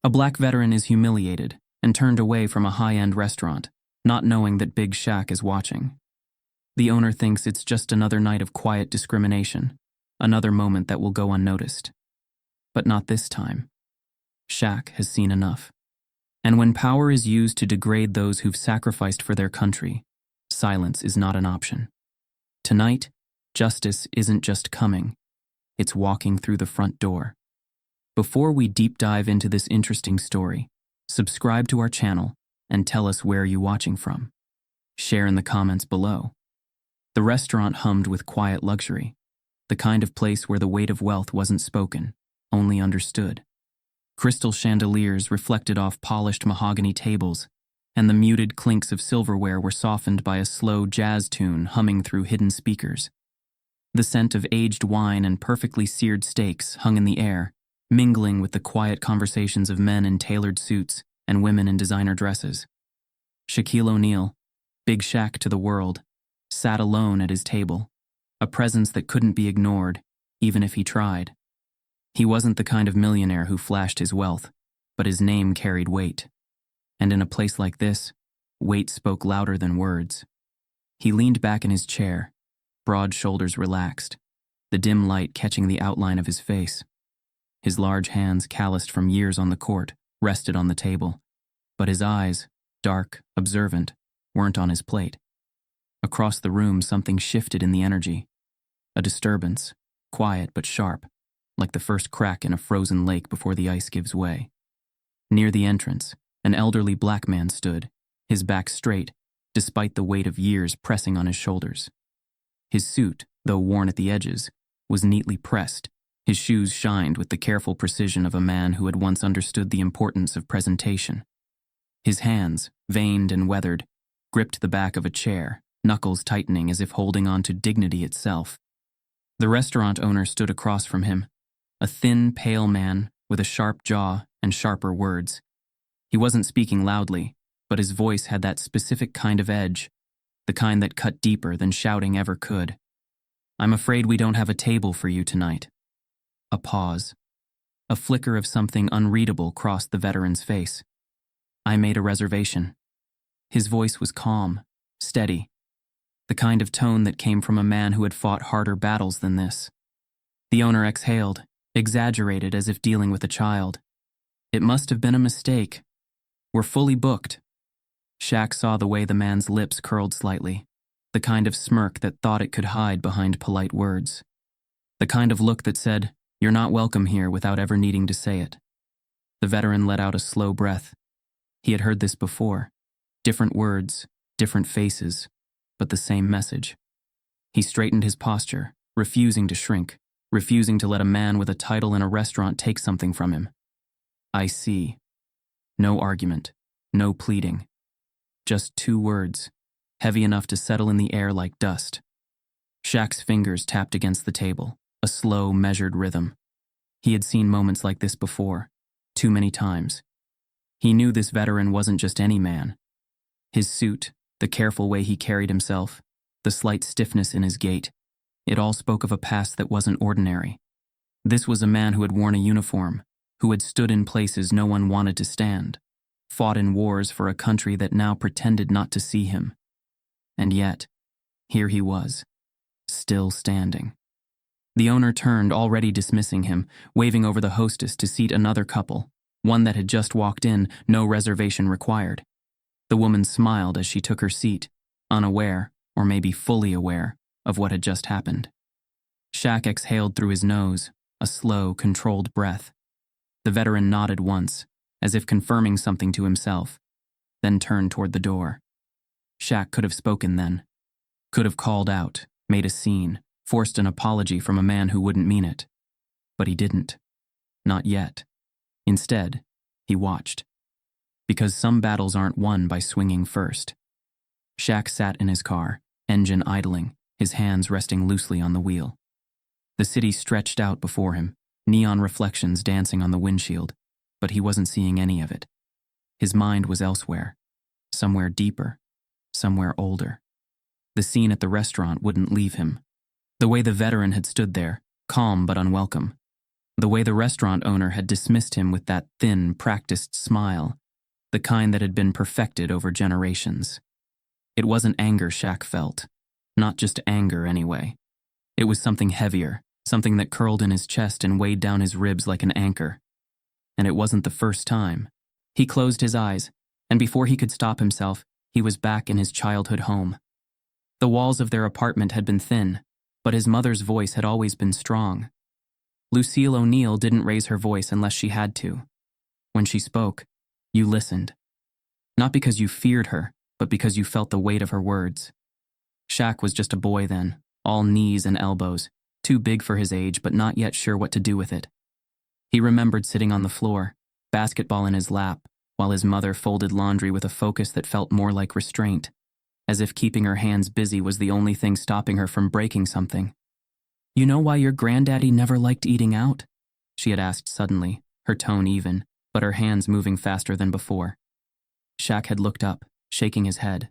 A black veteran is humiliated and turned away from a high-end restaurant, not knowing that Big Shaq is watching. The owner thinks it's just another night of quiet discrimination, another moment that will go unnoticed. But not this time. Shaq has seen enough. And when power is used to degrade those who've sacrificed for their country, silence is not an option. Tonight, justice isn't just coming, it's walking through the front door. Before we deep dive into this interesting story, subscribe to our channel and tell us where you're watching from. Share in the comments below. The restaurant hummed with quiet luxury, the kind of place where the weight of wealth wasn't spoken, only understood. Crystal chandeliers reflected off polished mahogany tables, and the muted clinks of silverware were softened by a slow jazz tune humming through hidden speakers. The scent of aged wine and perfectly seared steaks hung in the air, mingling with the quiet conversations of men in tailored suits and women in designer dresses. Shaquille O'Neal, Big Shaq to the world, sat alone at his table, a presence that couldn't be ignored, even if he tried. He wasn't the kind of millionaire who flashed his wealth, but his name carried weight. And in a place like this, weight spoke louder than words. He leaned back in his chair, broad shoulders relaxed, the dim light catching the outline of his face. His large hands, calloused from years on the court, rested on the table, but his eyes, dark, observant, weren't on his plate. Across the room, something shifted in the energy. A disturbance, quiet but sharp, like the first crack in a frozen lake before the ice gives way. Near the entrance, an elderly black man stood, his back straight, despite the weight of years pressing on his shoulders. His suit, though worn at the edges, was neatly pressed. His shoes shined with the careful precision of a man who had once understood the importance of presentation. His hands, veined and weathered, gripped the back of a chair, knuckles tightening as if holding on to dignity itself. The restaurant owner stood across from him, a thin, pale man with a sharp jaw and sharper words. He wasn't speaking loudly, but his voice had that specific kind of edge, the kind that cut deeper than shouting ever could. "I'm afraid we don't have a table for you tonight." A pause. A flicker of something unreadable crossed the veteran's face. "I made a reservation." His voice was calm, steady, the kind of tone that came from a man who had fought harder battles than this. The owner exhaled, exaggerated as if dealing with a child. "It must have been a mistake. We're fully booked." Shaq saw the way the man's lips curled slightly, the kind of smirk that thought it could hide behind polite words. The kind of look that said, "You're not welcome here," without ever needing to say it. The veteran let out a slow breath. He had heard this before. Different words, different faces, but the same message. He straightened his posture, refusing to shrink, refusing to let a man with a title in a restaurant take something from him. "I see." No argument, no pleading. Just two words, heavy enough to settle in the air like dust. Shaq's fingers tapped against the table, a slow, measured rhythm. He had seen moments like this before, too many times. He knew this veteran wasn't just any man. His suit, the careful way he carried himself, the slight stiffness in his gait, it all spoke of a past that wasn't ordinary. This was a man who had worn a uniform, who had stood in places no one wanted to stand, fought in wars for a country that now pretended not to see him. And yet, here he was, still standing. The owner turned, already dismissing him, waving over the hostess to seat another couple, one that had just walked in, no reservation required. The woman smiled as she took her seat, unaware, or maybe fully aware, of what had just happened. Shaq exhaled through his nose, a slow, controlled breath. The veteran nodded once, as if confirming something to himself, then turned toward the door. Shaq could have spoken then, could have called out, made a scene, forced an apology from a man who wouldn't mean it. But he didn't. Not yet. Instead, he watched. Because some battles aren't won by swinging first. Shaq sat in his car, engine idling, his hands resting loosely on the wheel. The city stretched out before him, neon reflections dancing on the windshield, but he wasn't seeing any of it. His mind was elsewhere, somewhere deeper, somewhere older. The scene at the restaurant wouldn't leave him. The way the veteran had stood there, calm but unwelcome. The way the restaurant owner had dismissed him with that thin, practiced smile, the kind that had been perfected over generations. It wasn't anger Shaq felt. Not just anger, anyway. It was something heavier, something that curled in his chest and weighed down his ribs like an anchor. And it wasn't the first time. He closed his eyes, and before he could stop himself, he was back in his childhood home. The walls of their apartment had been thin, but his mother's voice had always been strong. Lucille O'Neill didn't raise her voice unless she had to. When she spoke, you listened. Not because you feared her, but because you felt the weight of her words. Shaq was just a boy then, all knees and elbows, too big for his age but not yet sure what to do with it. He remembered sitting on the floor, basketball in his lap, while his mother folded laundry with a focus that felt more like restraint, as if keeping her hands busy was the only thing stopping her from breaking something. "You know why your granddaddy never liked eating out?" she had asked suddenly, her tone even, but her hands moving faster than before. Shaq had looked up, shaking his head.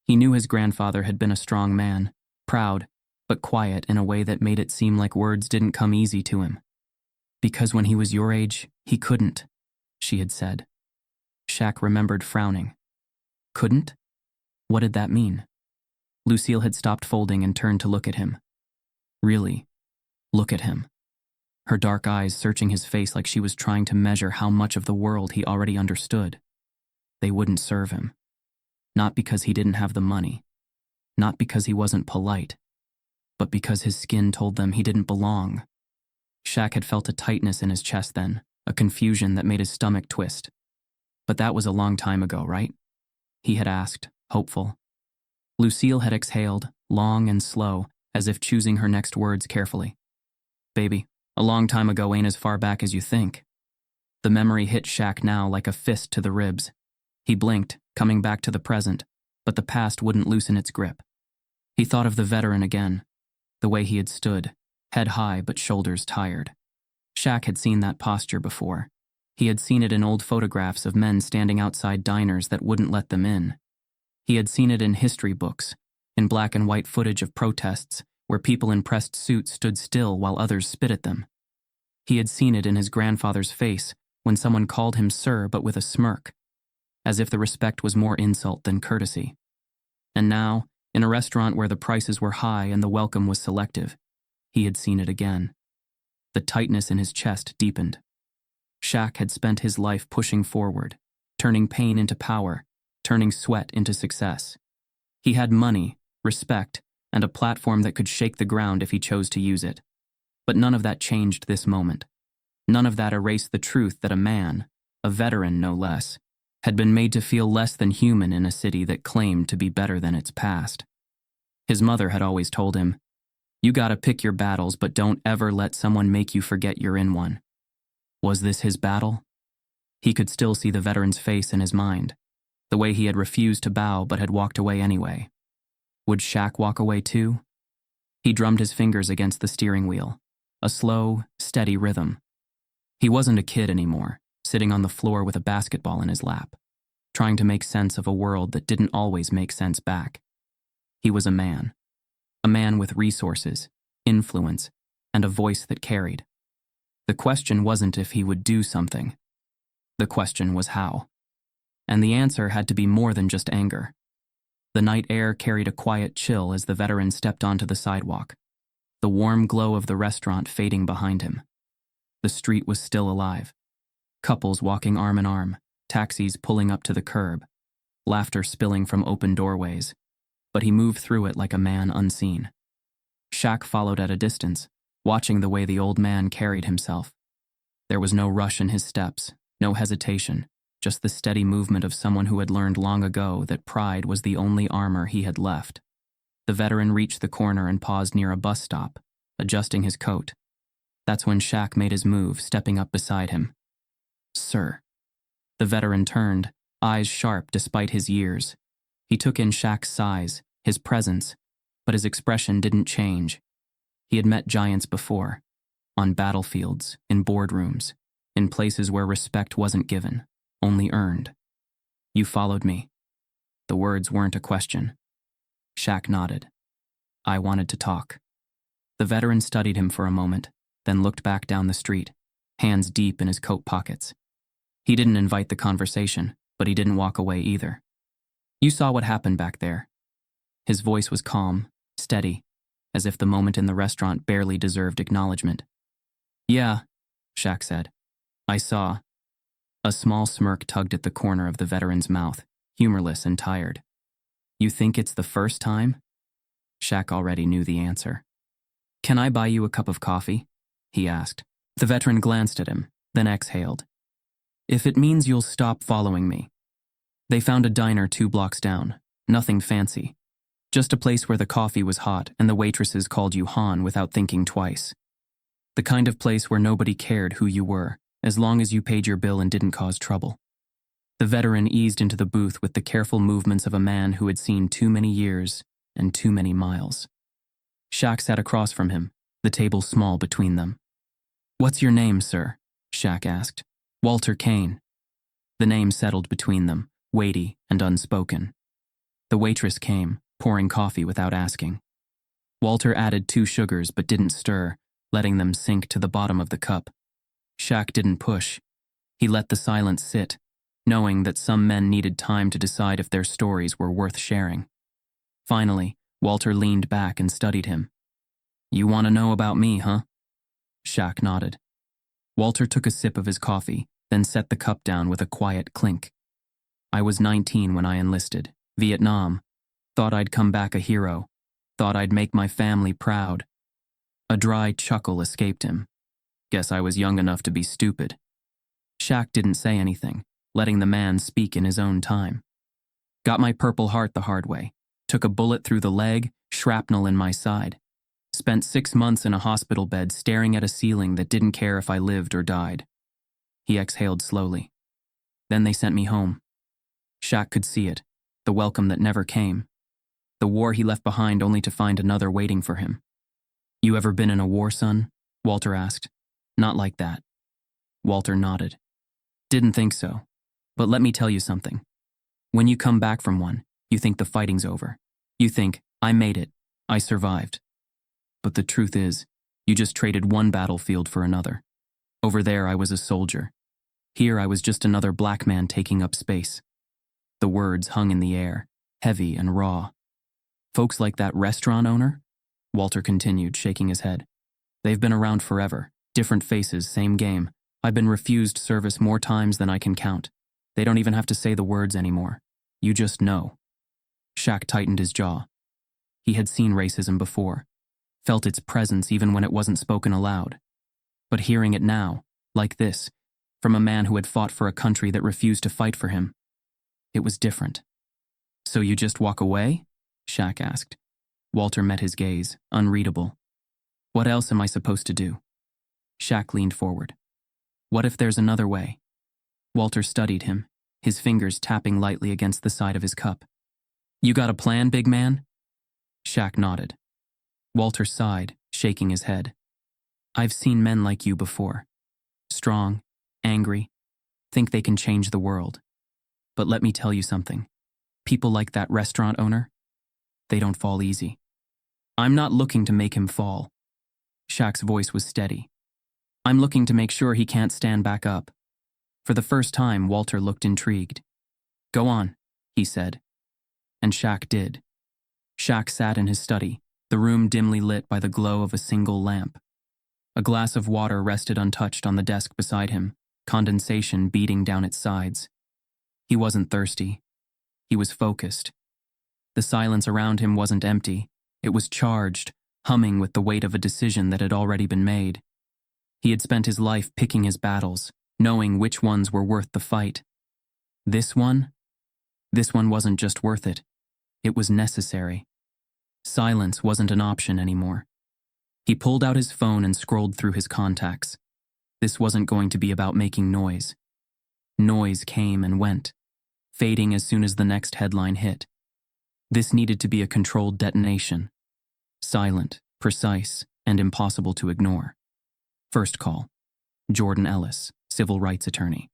He knew his grandfather had been a strong man, proud, but quiet in a way that made it seem like words didn't come easy to him. "Because when he was your age, he couldn't," she had said. Shaq remembered frowning. Couldn't? What did that mean? Lucille had stopped folding and turned to look at him. Really, look at him. Her dark eyes searching his face like she was trying to measure how much of the world he already understood. They wouldn't serve him. Not because he didn't have the money. Not because he wasn't polite. But because his skin told them he didn't belong. Shaq had felt a tightness in his chest then, a confusion that made his stomach twist. But that was a long time ago, right? He had asked, hopeful. Lucille had exhaled, long and slow, as if choosing her next words carefully. "Baby, a long time ago ain't as far back as you think." The memory hit Shaq now like a fist to the ribs. He blinked, coming back to the present, but the past wouldn't loosen its grip. He thought of the veteran again, the way he had stood, head high but shoulders tired. Shaq had seen that posture before. He had seen it in old photographs of men standing outside diners that wouldn't let them in. He had seen it in history books, in black and white footage of protests where people in pressed suits stood still while others spit at them. He had seen it in his grandfather's face when someone called him sir but with a smirk, as if the respect was more insult than courtesy. And now, in a restaurant where the prices were high and the welcome was selective, he had seen it again. The tightness in his chest deepened. Shaq had spent his life pushing forward, turning pain into power, turning sweat into success. He had money, respect, and a platform that could shake the ground if he chose to use it. But none of that changed this moment. None of that erased the truth that a man, a veteran no less, had been made to feel less than human in a city that claimed to be better than its past. His mother had always told him, "You gotta pick your battles, but don't ever let someone make you forget you're in one." Was this his battle? He could still see the veteran's face in his mind, the way he had refused to bow but had walked away anyway. Would Shaq walk away too? He drummed his fingers against the steering wheel, a slow, steady rhythm. He wasn't a kid anymore, sitting on the floor with a basketball in his lap, trying to make sense of a world that didn't always make sense back. He was a man with resources, influence, and a voice that carried. The question wasn't if he would do something. The question was how. And the answer had to be more than just anger. The night air carried a quiet chill as the veteran stepped onto the sidewalk, the warm glow of the restaurant fading behind him. The street was still alive. Couples walking arm in arm, taxis pulling up to the curb, laughter spilling from open doorways. But he moved through it like a man unseen. Shaq followed at a distance, watching the way the old man carried himself. There was no rush in his steps, no hesitation, just the steady movement of someone who had learned long ago that pride was the only armor he had left. The veteran reached the corner and paused near a bus stop, adjusting his coat. That's when Shaq made his move, stepping up beside him. "Sir." The veteran turned, eyes sharp despite his years. He took in Shaq's size, his presence, but his expression didn't change. He had met giants before, on battlefields, in boardrooms, in places where respect wasn't given, only earned. "You followed me." The words weren't a question. Shaq nodded. "I wanted to talk." The veteran studied him for a moment, then looked back down the street, hands deep in his coat pockets. He didn't invite the conversation, but he didn't walk away either. "You saw what happened back there." His voice was calm, steady, as if the moment in the restaurant barely deserved acknowledgement. "Yeah," Shaq said. "I saw." A small smirk tugged at the corner of the veteran's mouth, humorless and tired. "You think it's the first time?" Shaq already knew the answer. "Can I buy you a cup of coffee?" he asked. The veteran glanced at him, then exhaled. "If it means you'll stop following me." They found a diner 2 blocks down, nothing fancy. Just a place where the coffee was hot and the waitresses called you Han without thinking twice. The kind of place where nobody cared who you were, as long as you paid your bill and didn't cause trouble. The veteran eased into the booth with the careful movements of a man who had seen too many years and too many miles. Shaq sat across from him, the table small between them. "What's your name, sir?" Shaq asked. "Walter Kane." The name settled between them, weighty and unspoken. The waitress came, pouring coffee without asking. Walter added 2 sugars but didn't stir, letting them sink to the bottom of the cup. Shaq didn't push. He let the silence sit, knowing that some men needed time to decide if their stories were worth sharing. Finally, Walter leaned back and studied him. "You want to know about me, huh?" Shaq nodded. Walter took a sip of his coffee, then set the cup down with a quiet clink. "I was 19 when I enlisted. Vietnam. Thought I'd come back a hero. Thought I'd make my family proud." A dry chuckle escaped him. "Guess I was young enough to be stupid." Shaq didn't say anything, letting the man speak in his own time. "Got my Purple Heart the hard way. Took a bullet through the leg, shrapnel in my side. Spent 6 months in a hospital bed staring at a ceiling that didn't care if I lived or died." He exhaled slowly. "Then they sent me home." Shaq could see it, the welcome that never came. The war he left behind only to find another waiting for him. "You ever been in a war, son?" Walter asked. "Not like that." Walter nodded. "Didn't think so. But let me tell you something. When you come back from one, you think the fighting's over. You think, I made it. I survived. But the truth is, you just traded one battlefield for another. Over there, I was a soldier. Here, I was just another black man taking up space." The words hung in the air, heavy and raw. "Folks like that restaurant owner?" Walter continued, shaking his head. "They've been around forever. Different faces, same game. I've been refused service more times than I can count. They don't even have to say the words anymore. You just know." Shaq tightened his jaw. He had seen racism before, felt its presence even when it wasn't spoken aloud. But hearing it now, like this, from a man who had fought for a country that refused to fight for him, it was different. "So you just walk away?" Shaq asked. Walter met his gaze, unreadable. "What else am I supposed to do?" Shaq leaned forward. "What if there's another way?" Walter studied him, his fingers tapping lightly against the side of his cup. "You got a plan, big man?" Shaq nodded. Walter sighed, shaking his head. "I've seen men like you before. Strong, angry, think they can change the world. But let me tell you something. People like that restaurant owner, they don't fall easy. I'm not looking to make him fall." Shaq's voice was steady. "I'm looking to make sure he can't stand back up." For the first time, Walter looked intrigued. "Go on," he said. And Shaq did. Shaq sat in his study, the room dimly lit by the glow of a single lamp. A glass of water rested untouched on the desk beside him, condensation beating down its sides. He wasn't thirsty. He was focused. The silence around him wasn't empty. It was charged, humming with the weight of a decision that had already been made. He had spent his life picking his battles, knowing which ones were worth the fight. This one wasn't just worth it. It was necessary. Silence wasn't an option anymore. He pulled out his phone and scrolled through his contacts. This wasn't going to be about making noise. Noise came and went, fading as soon as the next headline hit. This needed to be a controlled detonation. Silent, precise, and impossible to ignore. First call. Jordan Ellis, civil rights attorney.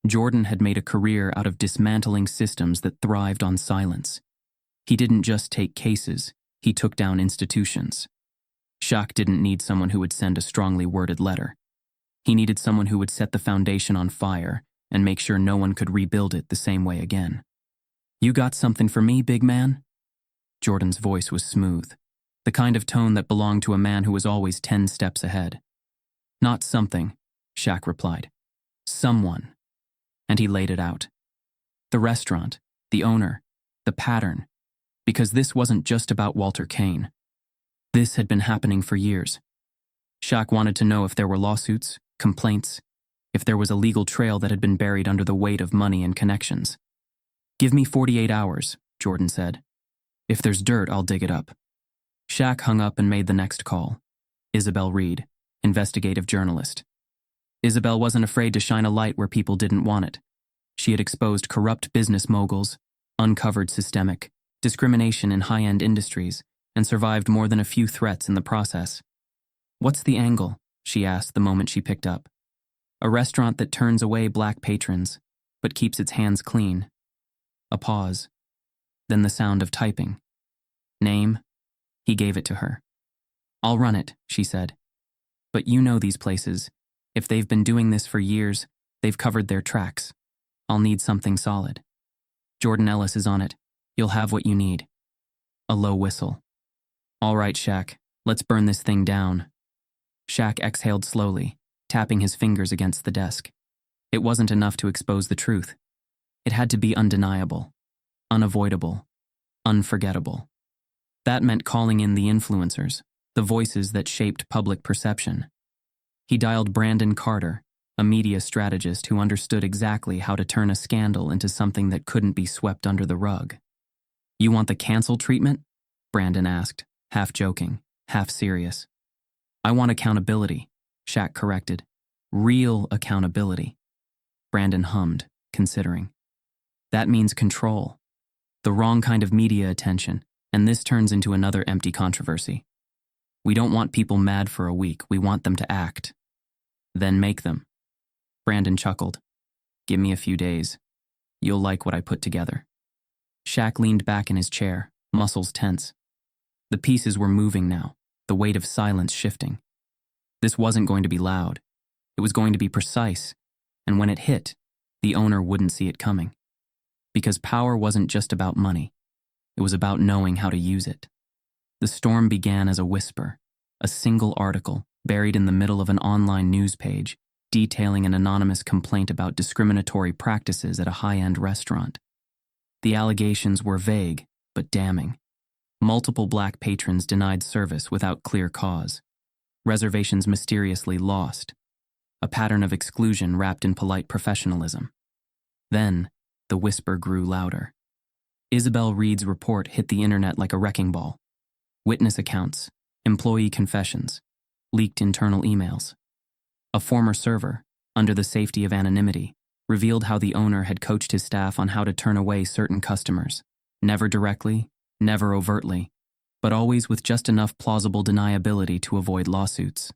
Jordan had made a career out of dismantling systems that thrived on silence. He didn't just take cases, he took down institutions. Shaq didn't need someone who would send a strongly worded letter. He needed someone who would set the foundation on fire and make sure no one could rebuild it the same way again. "You got something for me, big man?" Jordan's voice was smooth, the kind of tone that belonged to a man who was always 10 steps ahead. "Not something," Shaq replied. "Someone." And he laid it out. The restaurant, the owner, the pattern, because this wasn't just about Walter Kane. This had been happening for years. Shaq wanted to know if there were lawsuits, complaints, if there was a legal trail that had been buried under the weight of money and connections. "Give me 48 hours, Jordan said. "If there's dirt, I'll dig it up." Shaq hung up and made the next call. Isabel Reed, investigative journalist. Isabel wasn't afraid to shine a light where people didn't want it. She had exposed corrupt business moguls, uncovered systemic discrimination in high-end industries, and survived more than a few threats in the process. "What's the angle?" she asked the moment she picked up. "A restaurant that turns away black patrons, but keeps its hands clean." A pause. Then the sound of typing. "Name?" He gave it to her. "I'll run it," she said. "But you know these places. If they've been doing this for years, they've covered their tracks. I'll need something solid. Jordan Ellis is on it. You'll have what you need." A low whistle. "All right, Shaq, let's burn this thing down." Shaq exhaled slowly, tapping his fingers against the desk. It wasn't enough to expose the truth. It had to be undeniable, unavoidable, unforgettable. That meant calling in the influencers, the voices that shaped public perception. He dialed Brandon Carter, a media strategist who understood exactly how to turn a scandal into something that couldn't be swept under the rug. "You want the cancel treatment?" Brandon asked, half joking, half serious. "I want accountability," Shaq corrected. "Real accountability." Brandon hummed, considering. "That means control. The wrong kind of media attention, and this turns into another empty controversy. We don't want people mad for a week, we want them to act. Then make them." Brandon chuckled. "Give me a few days. You'll like what I put together." Shaq leaned back in his chair, muscles tense. The pieces were moving now, the weight of silence shifting. This wasn't going to be loud. It was going to be precise, and when it hit, the owner wouldn't see it coming. Because power wasn't just about money. It was about knowing how to use it. The storm began as a whisper, a single article buried in the middle of an online news page detailing an anonymous complaint about discriminatory practices at a high-end restaurant. The allegations were vague, but damning. Multiple black patrons denied service without clear cause. Reservations mysteriously lost. A pattern of exclusion wrapped in polite professionalism. Then, the whisper grew louder. Isabel Reed's report hit the internet like a wrecking ball. Witness accounts, employee confessions, leaked internal emails. A former server, under the safety of anonymity, revealed how the owner had coached his staff on how to turn away certain customers, never directly, never overtly, but always with just enough plausible deniability to avoid lawsuits.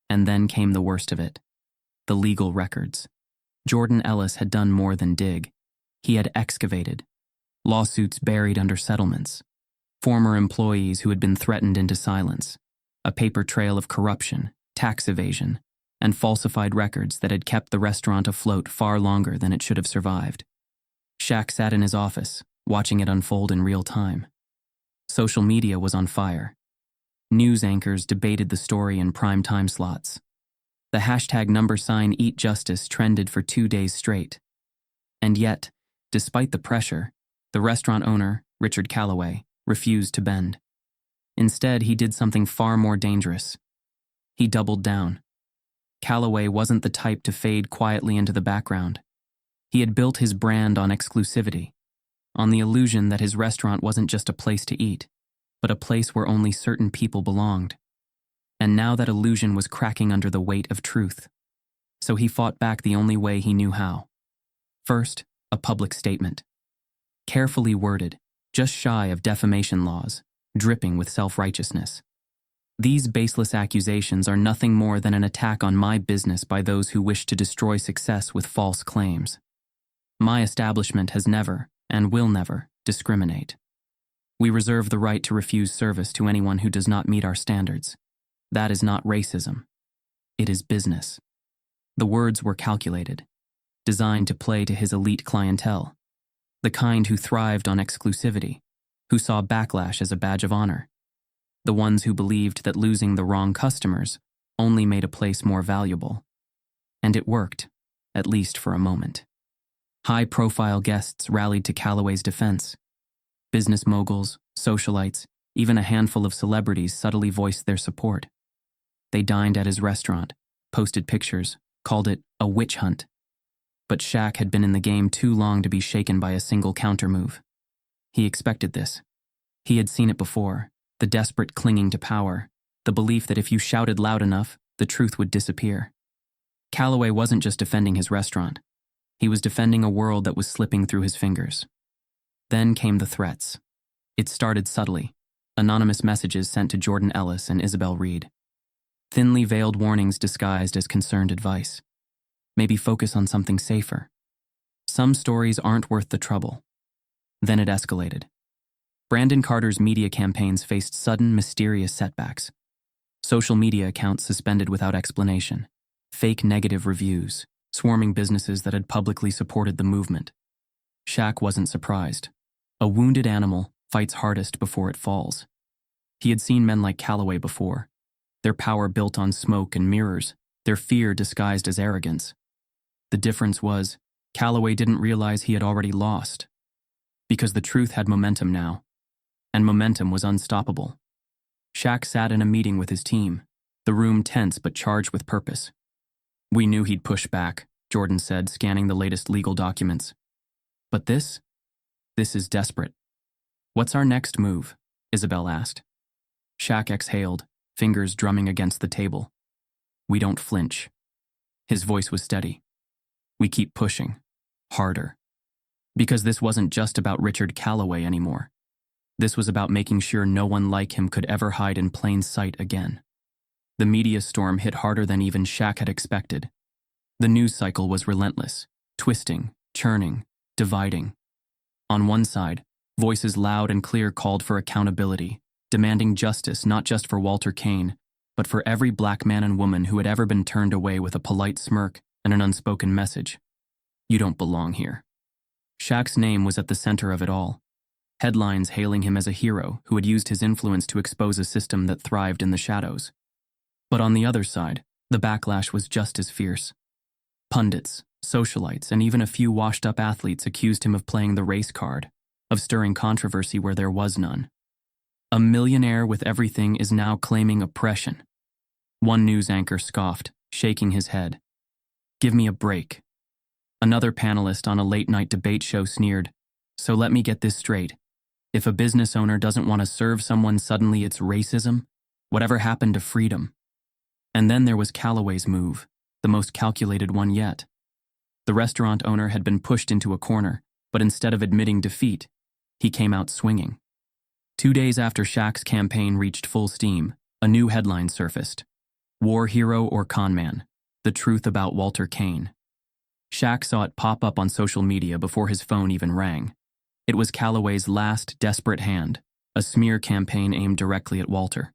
And then came the worst of it, the legal records. Jordan Ellis had done more than dig. He had excavated. Lawsuits buried under settlements. Former employees who had been threatened into silence. A paper trail of corruption, tax evasion, and falsified records that had kept the restaurant afloat far longer than it should have survived. Shaq sat in his office, watching it unfold in real time. Social media was on fire. News anchors debated the story in prime time slots. The hashtag #EatJustice trended for 2 days straight. And yet, despite the pressure, the restaurant owner, Richard Calloway, refused to bend. Instead, he did something far more dangerous. He doubled down. Calloway wasn't the type to fade quietly into the background. He had built his brand on exclusivity, on the illusion that his restaurant wasn't just a place to eat, but a place where only certain people belonged. And now that illusion was cracking under the weight of truth. So he fought back the only way he knew how. First, a public statement. Carefully worded, just shy of defamation laws, dripping with self-righteousness. These baseless accusations are nothing more than an attack on my business by those who wish to destroy success with false claims. My establishment has never, and will never, discriminate. We reserve the right to refuse service to anyone who does not meet our standards, That is not racism. It is business. The words were calculated, designed to play to his elite clientele, the kind who thrived on exclusivity, who saw backlash as a badge of honor, the ones who believed that losing the wrong customers only made a place more valuable. And it worked, at least for a moment. High-profile guests rallied to Calloway's defense. Business moguls, socialites, even a handful of celebrities subtly voiced their support. They dined at his restaurant, posted pictures, called it a witch hunt. But Shaq had been in the game too long to be shaken by a single countermove. He expected this. He had seen it before, the desperate clinging to power, the belief that if you shouted loud enough, the truth would disappear. Calloway wasn't just defending his restaurant. He was defending a world that was slipping through his fingers. Then came the threats. It started subtly. Anonymous messages sent to Jordan Ellis and Isabel Reed. Thinly veiled warnings disguised as concerned advice. Maybe focus on something safer. Some stories aren't worth the trouble. Then it escalated. Brandon Carter's media campaigns faced sudden, mysterious setbacks. Social media accounts suspended without explanation. Fake negative reviews, swarming businesses that had publicly supported the movement. Shaq wasn't surprised. A wounded animal fights hardest before it falls. He had seen men like Calloway before. Their power built on smoke and mirrors, their fear disguised as arrogance. The difference was, Calloway didn't realize he had already lost. Because the truth had momentum now, and momentum was unstoppable. Shaq sat in a meeting with his team, the room tense but charged with purpose. "We knew he'd push back," Jordan said, scanning the latest legal documents. "But this is desperate." "What's our next move?" Isabel asked. Shaq exhaled, fingers drumming against the table. "We don't flinch." His voice was steady. "We keep pushing. Harder." Because this wasn't just about Richard Calloway anymore. This was about making sure no one like him could ever hide in plain sight again. The media storm hit harder than even Shaq had expected. The news cycle was relentless, twisting, churning, dividing. On one side, voices loud and clear called for accountability, demanding justice not just for Walter Kane, but for every black man and woman who had ever been turned away with a polite smirk and an unspoken message. "You don't belong here." Shaq's name was at the center of it all. Headlines hailing him as a hero who had used his influence to expose a system that thrived in the shadows. But on the other side, the backlash was just as fierce. Pundits, socialites, and even a few washed-up athletes accused him of playing the race card, of stirring controversy where there was none. A millionaire with everything is now claiming oppression. One news anchor scoffed, shaking his head. "Give me a break." Another panelist on a late-night debate show sneered, "So let me get this straight. If a business owner doesn't want to serve someone, suddenly it's racism? Whatever happened to freedom?" And then there was Calloway's move, the most calculated one yet. The restaurant owner had been pushed into a corner, but instead of admitting defeat, he came out swinging. 2 days after Shaq's campaign reached full steam, a new headline surfaced. "War hero or conman? The truth about Walter Kane." Shaq saw it pop up on social media before his phone even rang. It was Calloway's last desperate hand, a smear campaign aimed directly at Walter.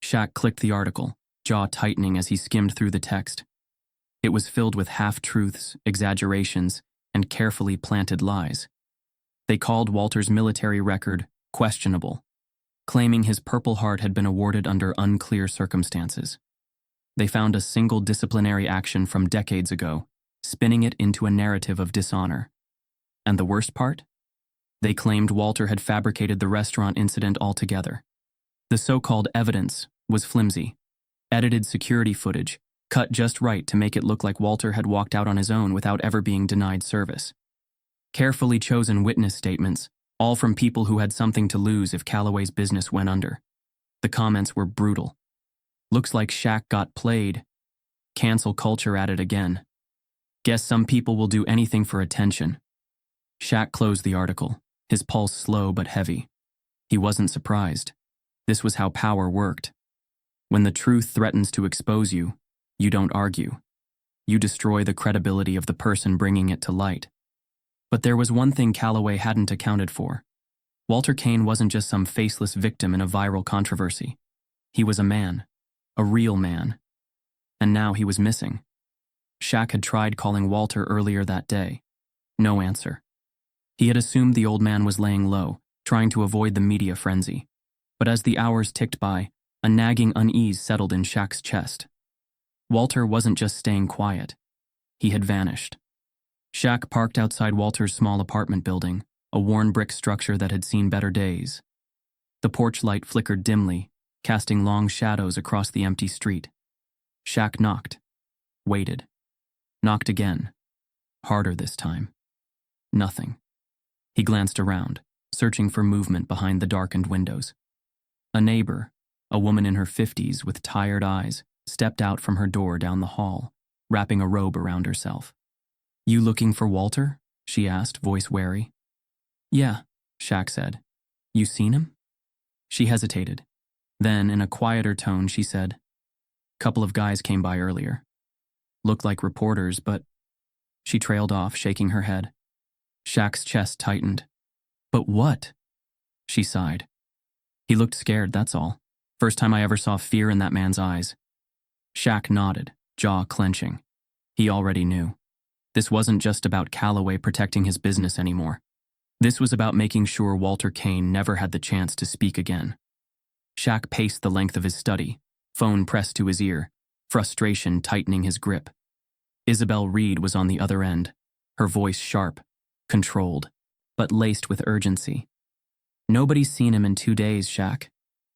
Shaq clicked the article, jaw tightening as he skimmed through the text. It was filled with half-truths, exaggerations, and carefully planted lies. They called Walter's military record questionable, claiming his Purple Heart had been awarded under unclear circumstances. They found a single disciplinary action from decades ago, spinning it into a narrative of dishonor. And the worst part? They claimed Walter had fabricated the restaurant incident altogether. The so-called evidence was flimsy. Edited security footage, cut just right to make it look like Walter had walked out on his own without ever being denied service. Carefully chosen witness statements, all from people who had something to lose if Calloway's business went under. The comments were brutal. "Looks like Shaq got played." "Cancel culture at it again." "Guess some people will do anything for attention." Shaq closed the article, his pulse slow but heavy. He wasn't surprised. This was how power worked. When the truth threatens to expose you, you don't argue. You destroy the credibility of the person bringing it to light. But there was one thing Calloway hadn't accounted for. Walter Kane wasn't just some faceless victim in a viral controversy. He was a man. A real man. And now he was missing. Shaq had tried calling Walter earlier that day. No answer. He had assumed the old man was laying low, trying to avoid the media frenzy. But as the hours ticked by, a nagging unease settled in Shaq's chest. Walter wasn't just staying quiet. He had vanished. Shaq parked outside Walter's small apartment building, a worn brick structure that had seen better days. The porch light flickered dimly, casting long shadows across the empty street. Shaq knocked. Waited. Knocked again. Harder this time. Nothing. He glanced around, searching for movement behind the darkened windows. A neighbor, a woman in her 50s with tired eyes, stepped out from her door down the hall, wrapping a robe around herself. "You looking for Walter?" she asked, voice wary. "Yeah," Shaq said. "You seen him?" She hesitated. Then, in a quieter tone, she said, "Couple of guys came by earlier. Looked like reporters, but..." She trailed off, shaking her head. Shaq's chest tightened. "But what?" She sighed. "He looked scared, that's all. First time I ever saw fear in that man's eyes." Shaq nodded, jaw clenching. He already knew. This wasn't just about Calloway protecting his business anymore. This was about making sure Walter Kane never had the chance to speak again. Shaq paced the length of his study, phone pressed to his ear, frustration tightening his grip. Isabel Reed was on the other end, her voice sharp, controlled, but laced with urgency. "Nobody's seen him in 2 days, Shaq.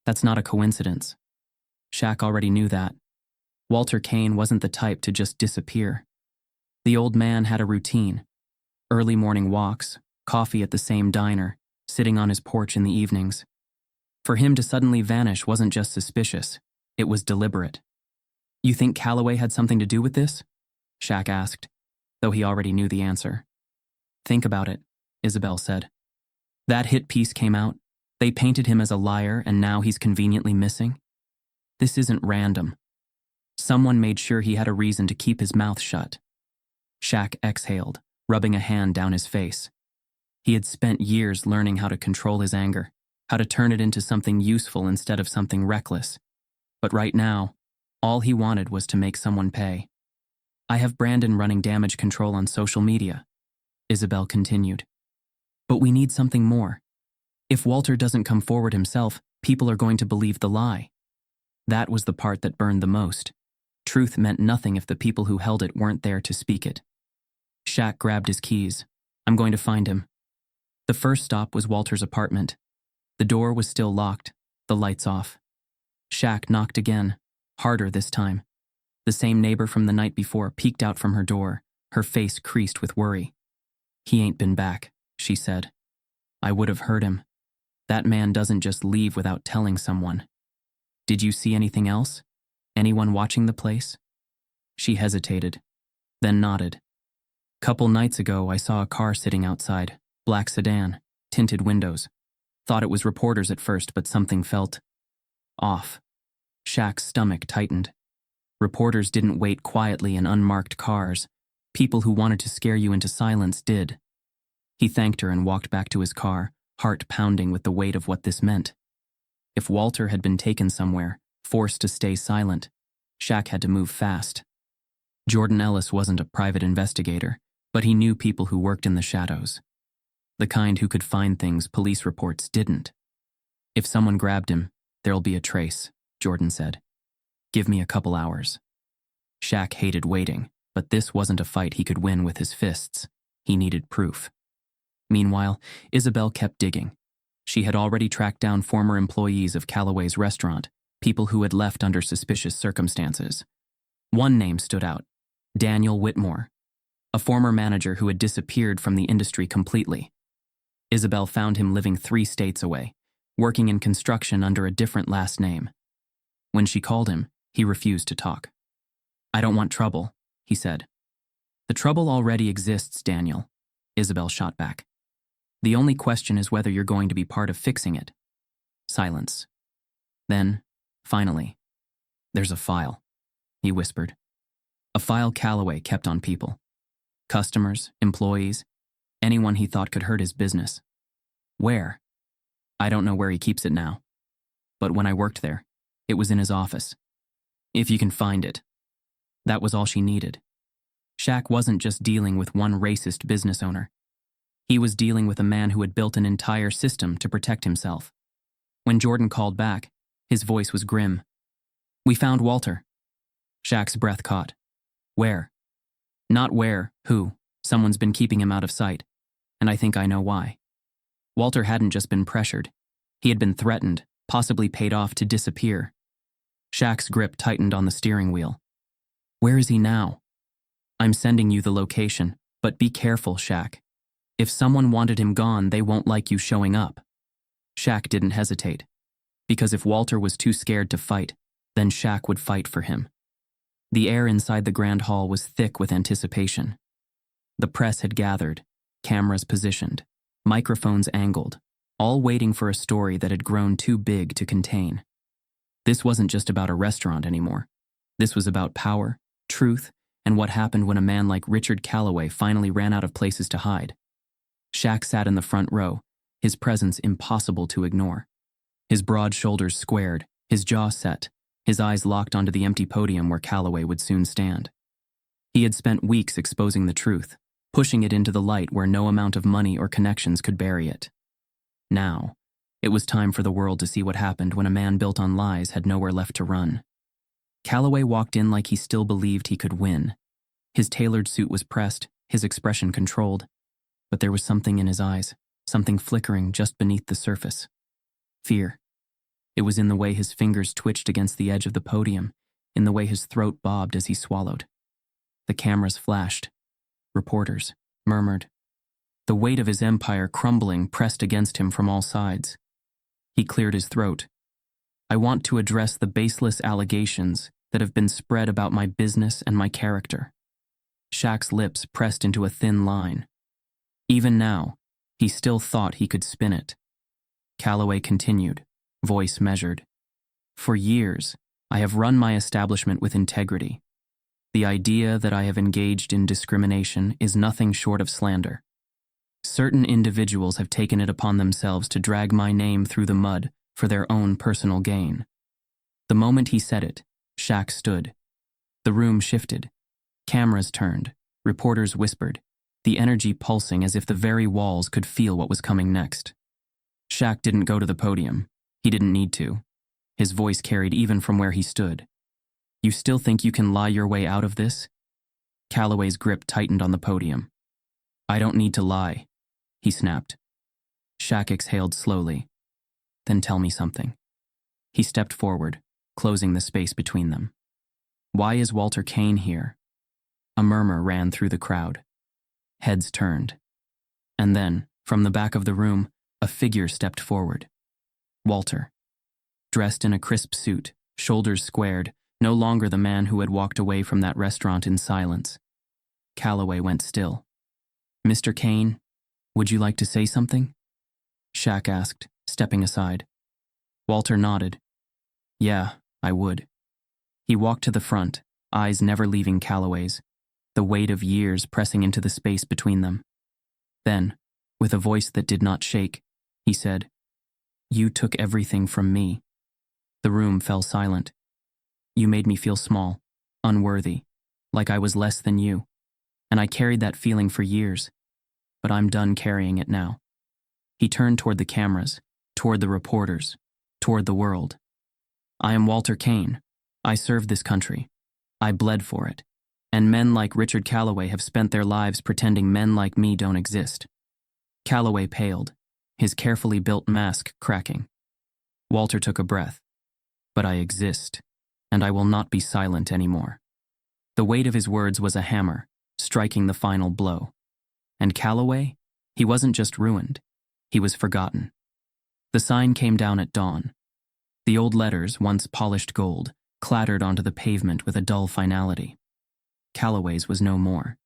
That's not a coincidence." Shaq already knew that. Walter Kane wasn't the type to just disappear. The old man had a routine. Early morning walks, coffee at the same diner, sitting on his porch in the evenings. For him to suddenly vanish wasn't just suspicious, it was deliberate. "You think Calloway had something to do with this?" Shaq asked, though he already knew the answer. "Think about it," Isabel said. "That hit piece came out. They painted him as a liar and now he's conveniently missing. This isn't random. Someone made sure he had a reason to keep his mouth shut." Shaq exhaled, rubbing a hand down his face. He had spent years learning how to control his anger, how to turn it into something useful instead of something reckless. But right now, all he wanted was to make someone pay. "I have Brandon running damage control on social media," Isabel continued. "But we need something more. If Walter doesn't come forward himself, people are going to believe the lie." That was the part that burned the most. Truth meant nothing if the people who held it weren't there to speak it. Shaq grabbed his keys. "I'm going to find him." The first stop was Walter's apartment. The door was still locked, the lights off. Shaq knocked again, harder this time. The same neighbor from the night before peeked out from her door, her face creased with worry. "He ain't been back," she said. "I would have heard him. That man doesn't just leave without telling someone." "Did you see anything else? Anyone watching the place?" She hesitated, then nodded. "Couple nights ago, I saw a car sitting outside, black sedan, tinted windows. Thought it was reporters at first, but something felt off." Shaq's stomach tightened. Reporters didn't wait quietly in unmarked cars. People who wanted to scare you into silence did. He thanked her and walked back to his car, heart pounding with the weight of what this meant. If Walter had been taken somewhere, forced to stay silent, Shaq had to move fast. Jordan Ellis wasn't a private investigator, but he knew people who worked in the shadows. The kind who could find things police reports didn't. "If someone grabbed him, there'll be a trace," Jordan said. "Give me a couple hours." Shaq hated waiting, but this wasn't a fight he could win with his fists. He needed proof. Meanwhile, Isabel kept digging. She had already tracked down former employees of Calloway's restaurant, people who had left under suspicious circumstances. One name stood out: Daniel Whitmore, a former manager who had disappeared from the industry completely. Isabel found him living 3 states away, working in construction under a different last name. When she called him, he refused to talk. "I don't want trouble," he said. "The trouble already exists, Daniel," Isabel shot back. "The only question is whether you're going to be part of fixing it." Silence. Then, finally, "There's a file," he whispered. A file Calloway kept on people. Customers, employees, anyone he thought could hurt his business. "Where?" "I don't know where he keeps it now. But when I worked there, it was in his office. If you can find it. That was all she needed. Shaq wasn't just dealing with one racist business owner. He was dealing with a man who had built an entire system to protect himself. When Jordan called back, his voice was grim. "We found Walter." Shaq's breath caught. "Where?" "Not where, who. Someone's been keeping him out of sight. And I think I know why." Walter hadn't just been pressured. He had been threatened, possibly paid off to disappear. Shaq's grip tightened on the steering wheel. "Where is he now?" "I'm sending you the location, but be careful, Shaq. If someone wanted him gone, they won't like you showing up." Shaq didn't hesitate. Because if Walter was too scared to fight, then Shaq would fight for him. The air inside the grand hall was thick with anticipation. The press had gathered, cameras positioned, microphones angled, all waiting for a story that had grown too big to contain. This wasn't just about a restaurant anymore. This was about power, truth, and what happened when a man like Richard Calloway finally ran out of places to hide. Shaq sat in the front row, his presence impossible to ignore. His broad shoulders squared, his jaw set, his eyes locked onto the empty podium where Calloway would soon stand. He had spent weeks exposing the truth, pushing it into the light where no amount of money or connections could bury it. Now, it was time for the world to see what happened when a man built on lies had nowhere left to run. Calloway walked in like he still believed he could win. His tailored suit was pressed, his expression controlled, but there was something in his eyes, something flickering just beneath the surface. Fear. It was in the way his fingers twitched against the edge of the podium, in the way his throat bobbed as he swallowed. The cameras flashed. Reporters murmured. The weight of his empire crumbling pressed against him from all sides. He cleared his throat. "I want to address the baseless allegations that have been spread about my business and my character." Shaq's lips pressed into a thin line. Even now, he still thought he could spin it. Calloway continued, voice measured. "For years, I have run my establishment with integrity. The idea that I have engaged in discrimination is nothing short of slander. Certain individuals have taken it upon themselves to drag my name through the mud for their own personal gain." The moment he said it, Shaq stood. The room shifted. Cameras turned. Reporters whispered, the energy pulsing as if the very walls could feel what was coming next. Shaq didn't go to the podium. He didn't need to. His voice carried even from where he stood. "You still think you can lie your way out of this?" Calloway's grip tightened on the podium. "I don't need to lie," he snapped. Shaq exhaled slowly. "Then tell me something." He stepped forward, closing the space between them. "Why is Walter Kane here?" A murmur ran through the crowd. Heads turned. And then, from the back of the room, a figure stepped forward. Walter. Dressed in a crisp suit, shoulders squared, no longer the man who had walked away from that restaurant in silence. Calloway went still. "Mr. Kane, would you like to say something?" Shaq asked, stepping aside. Walter nodded. "Yeah, I would." He walked to the front, eyes never leaving Calloway's, the weight of years pressing into the space between them. Then, with a voice that did not shake, he said, "You took everything from me." The room fell silent. "You made me feel small, unworthy, like I was less than you. And I carried that feeling for years, but I'm done carrying it now." He turned toward the cameras, toward the reporters, toward the world. "I am Walter Kane. I served this country. I bled for it. And men like Richard Calloway have spent their lives pretending men like me don't exist." Calloway paled, his carefully built mask cracking. Walter took a breath. "But I exist, and I will not be silent anymore." The weight of his words was a hammer, striking the final blow. And Calloway? He wasn't just ruined. He was forgotten. The sign came down at dawn. The old letters, once polished gold, clattered onto the pavement with a dull finality. Calloway's was no more.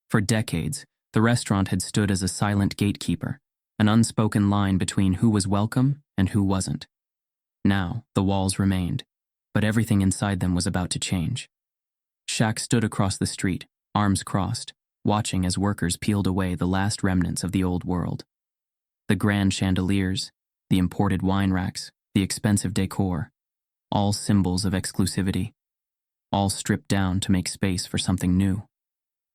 For decades, the restaurant had stood as a silent gatekeeper, an unspoken line between who was welcome and who wasn't. Now, the walls remained, but everything inside them was about to change. Shaq stood across the street, arms crossed, watching as workers peeled away the last remnants of the old world. The grand chandeliers, the imported wine racks, the expensive decor, all symbols of exclusivity. all stripped down to make space for something new.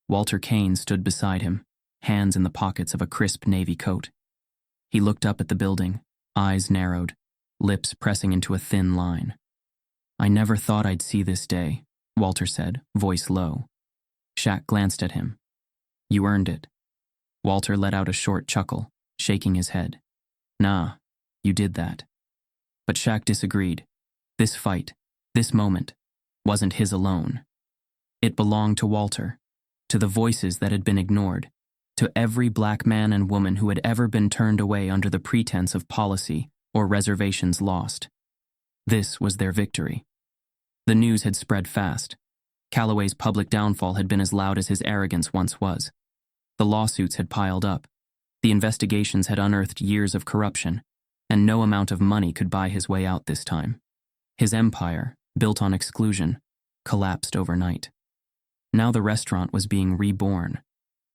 Walter Kane stood beside him, hands in the pockets of a crisp navy coat. He looked up at the building, eyes narrowed, lips pressing into a thin line. "I never thought I'd see this day," Walter said, voice low. Shaq glanced at him. "You earned it." Walter let out a short chuckle, shaking his head. "Nah, you did that." But Shaq disagreed. This fight, this moment, wasn't his alone. It belonged to Walter, to the voices that had been ignored, to every black man and woman who had ever been turned away under the pretense of policy or reservations lost. This was their victory. The news had spread fast. Calloway's public downfall had been as loud as his arrogance once was. The lawsuits had piled up. The investigations had unearthed years of corruption, and no amount of money could buy his way out this time. His empire, built on exclusion, collapsed overnight. Now the restaurant was being reborn,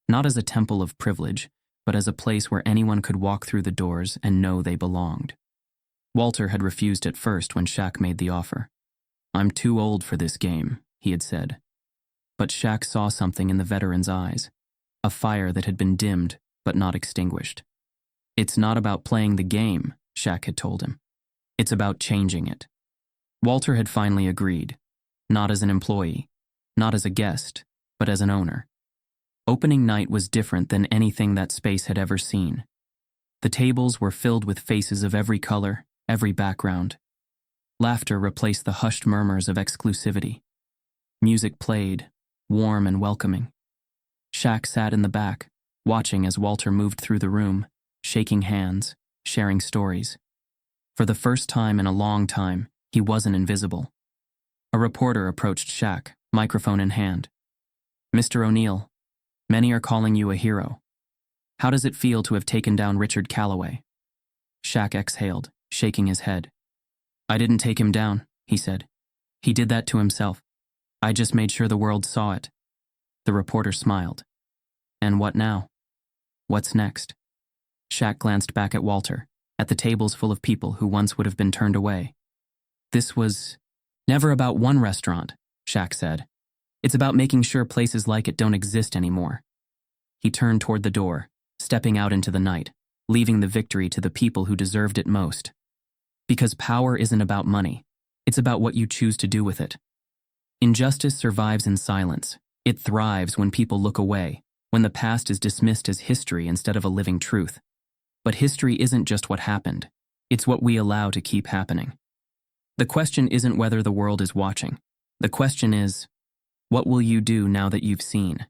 not as a temple of privilege, but as a place where anyone could walk through the doors and know they belonged. Walter had refused at first when Shaq made the offer. "I'm too old for this game," he had said. But Shaq saw something in the veteran's eyes, a fire that had been dimmed but not extinguished. "It's not about playing the game," Shaq had told him. "It's about changing it." Walter had finally agreed, not as an employee, not as a guest, but as an owner. Opening night was different than anything that space had ever seen. The tables were filled with faces of every color, every background. Laughter replaced the hushed murmurs of exclusivity. Music played, warm and welcoming. Shaq sat in the back, watching as Walter moved through the room, shaking hands, sharing stories. For the first time in a long time, he wasn't invisible. A reporter approached Shaq, microphone in hand. "Mr. O'Neill, many are calling you a hero. How does it feel to have taken down Richard Calloway?" Shaq exhaled, shaking his head. "I didn't take him down," he said. "He did that to himself. I just made sure the world saw it." The reporter smiled. "And what now? What's next?" Shaq glanced back at Walter, at the tables full of people who once would have been turned away. "This was never about one restaurant," Shaq said. "It's about making sure places like it don't exist anymore." He turned toward the door, stepping out into the night, leaving the victory to the people who deserved it most. Because power isn't about money, it's about what you choose to do with it. Injustice survives in silence. It thrives when people look away, when the past is dismissed as history instead of a living truth. But history isn't just what happened, it's what we allow to keep happening. The question isn't whether the world is watching. The question is, what will you do now that you've seen?